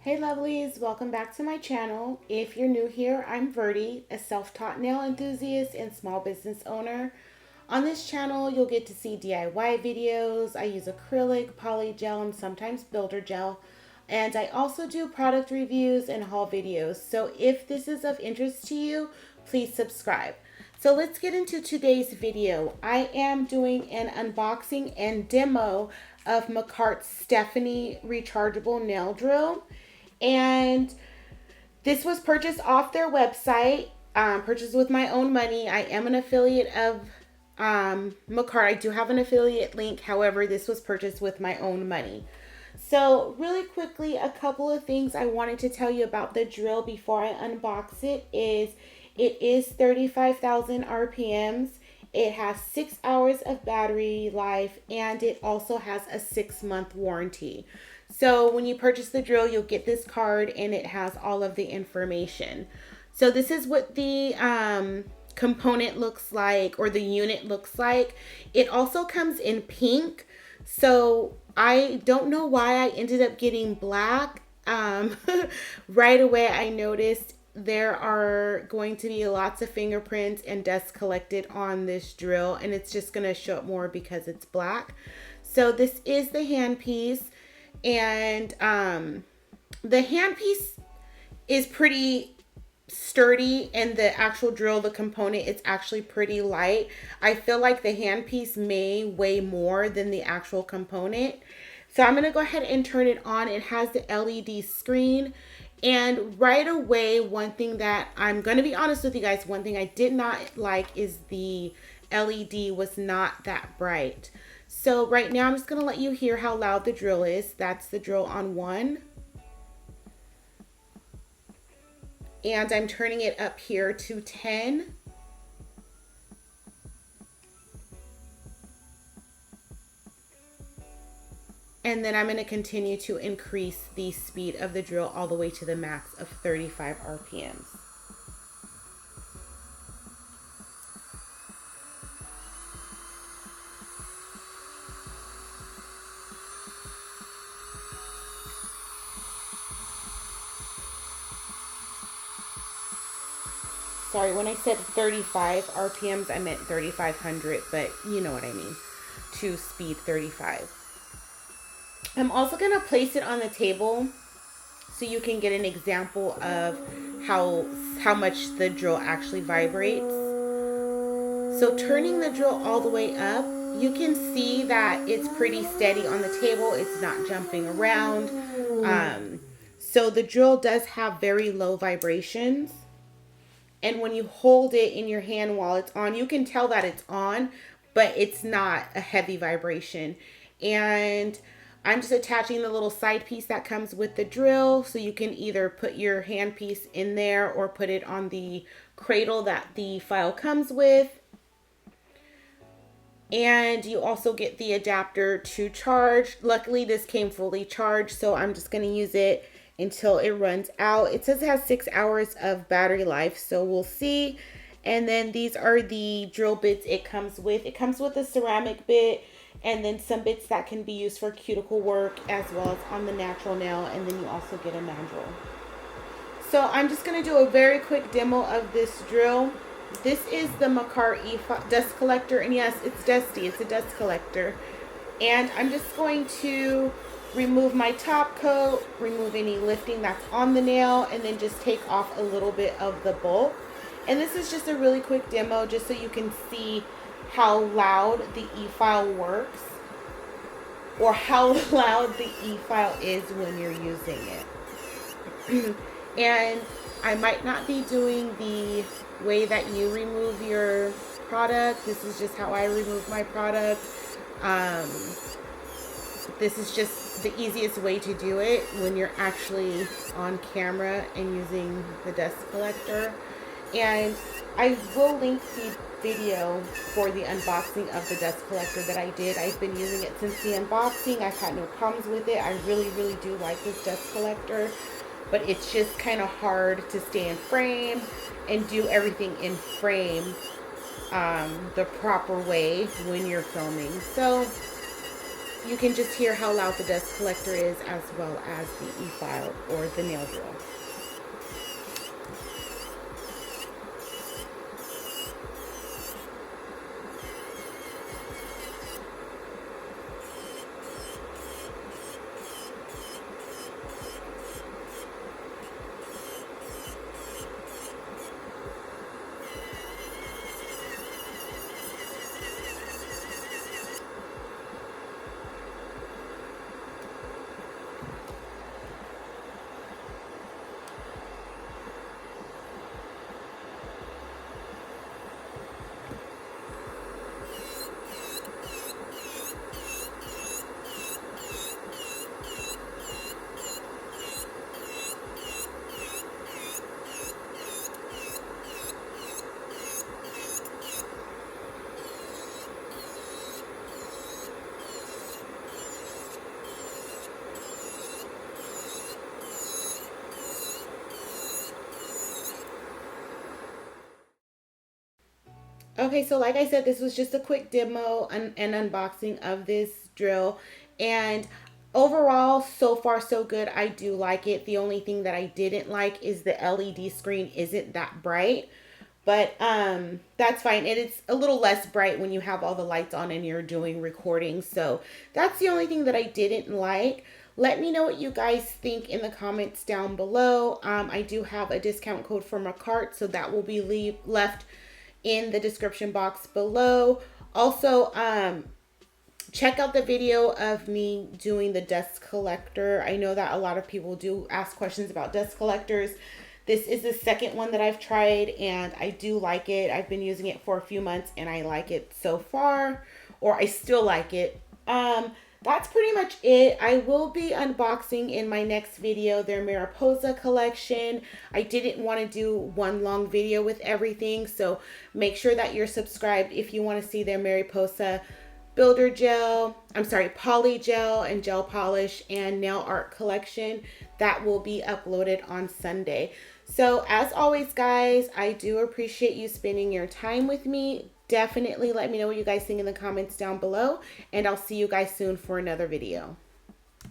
Hey lovelies, welcome back to my channel. If you're new here, I'm Verdie, a self-taught nail enthusiast and small business owner. On this channel, you'll get to see DIY videos. I use acrylic, poly gel, and sometimes builder gel. And I also do product reviews and haul videos. So if this is of interest to you, please subscribe. So let's get into today's video. I am doing an unboxing and demo of Makartt's Stephanie rechargeable nail drill. And this was purchased off their website, purchased with my own money. I am an affiliate of Makartt. I do have an affiliate link. However, this was purchased with my own money. So really quickly, a couple of things I wanted to tell you about the drill before I unbox it is 35,000 RPMs. It has 6 hours of battery life, and it also has a 6-month warranty. So when you purchase the drill, you'll get this card and it has all of the information. So this is what the component looks like, or the unit looks like. It also comes in pink. So I don't know why I ended up getting black. Right away I noticed there are going to be lots of fingerprints and dust collected on this drill, and it's just going to show up more because it's black. So this is the handpiece, and the handpiece is pretty sturdy, and the actual drill, the component, it's actually pretty light. I feel like the handpiece may weigh more than the actual component. So I'm going to go ahead and turn it on. It has the LED screen. And right away, one thing that I'm going to be honest with you guys, one thing I did not like is the LED was not that bright. So right now I'm just going to let you hear how loud the drill is. That's the drill on 1. And I'm turning it up here to 10. And then I'm going to continue to increase the speed of the drill all the way to the max of 35 RPMs. Sorry, when I said 35 RPMs, I meant 3,500, but you know what I mean. To speed 35. I'm also going to place it on the table so you can get an example of how much the drill actually vibrates. So turning the drill all the way up, you can see that it's pretty steady on the table. It's not jumping around. So the drill does have very low vibrations. And when you hold it in your hand while it's on, you can tell that it's on, but it's not a heavy vibration. And I'm just attaching the little side piece that comes with the drill, so you can either put your hand piece in there or put it on the cradle that the file comes with. And you also get the adapter to charge. Luckily, this came fully charged, so I'm just going to use it until it runs out. It says it has 6 hours of battery life, so we'll see. And then these are the drill bits it comes with. It comes with a ceramic bit, and then some bits that can be used for cuticle work as well as on the natural nail, and then you also get a mandrel. So I'm just going to do a very quick demo of this drill. This is the Makartt dust collector, and yes, it's dusty. It's a dust collector. And I'm just going to remove my top coat, remove any lifting that's on the nail, and then just take off a little bit of the bulk. And this is just a really quick demo just so you can see how loud the e-file works, or how loud the e-file is when you're using it. And I might not be doing the way that you remove your product. This is just how I remove my product. This is just the easiest way to do it when you're actually on camera and using the dust collector. And I will link the video for the unboxing of the dust collector that I did. I've been using it since the unboxing. I've had no problems with it. I really do like this dust collector, but it's just kind of hard to stay in frame and do everything in frame the proper way when you're filming. So you can just hear how loud the dust collector is, as well as the e-file or the nail drill. Okay, so like I said, this was just a quick demo and unboxing of this drill. And overall, so far so good. I do like it. The only thing that I didn't like is the LED screen isn't that bright. But that's fine. And it's a little less bright when you have all the lights on and you're doing recording. So that's the only thing that I didn't like. Let me know what you guys think in the comments down below. I do have a discount code for Makartt, so that will be left in the description box below. Also, check out the video of me doing the dust collector. I know that a lot of people do ask questions about dust collectors. This is the second one that I've tried, and I do like it. I've been using it for a few months, and I like it so far, or I still like it. That's pretty much it. I will be unboxing in my next video their Mariposa collection. I didn't want to do one long video with everything, so make sure that you're subscribed if you want to see their Mariposa builder gel, poly gel and gel polish and nail art collection that will be uploaded on Sunday. So as always, guys, I do appreciate you spending your time with me. Definitely let me know what you guys think in the comments down below, and I'll see you guys soon for another video.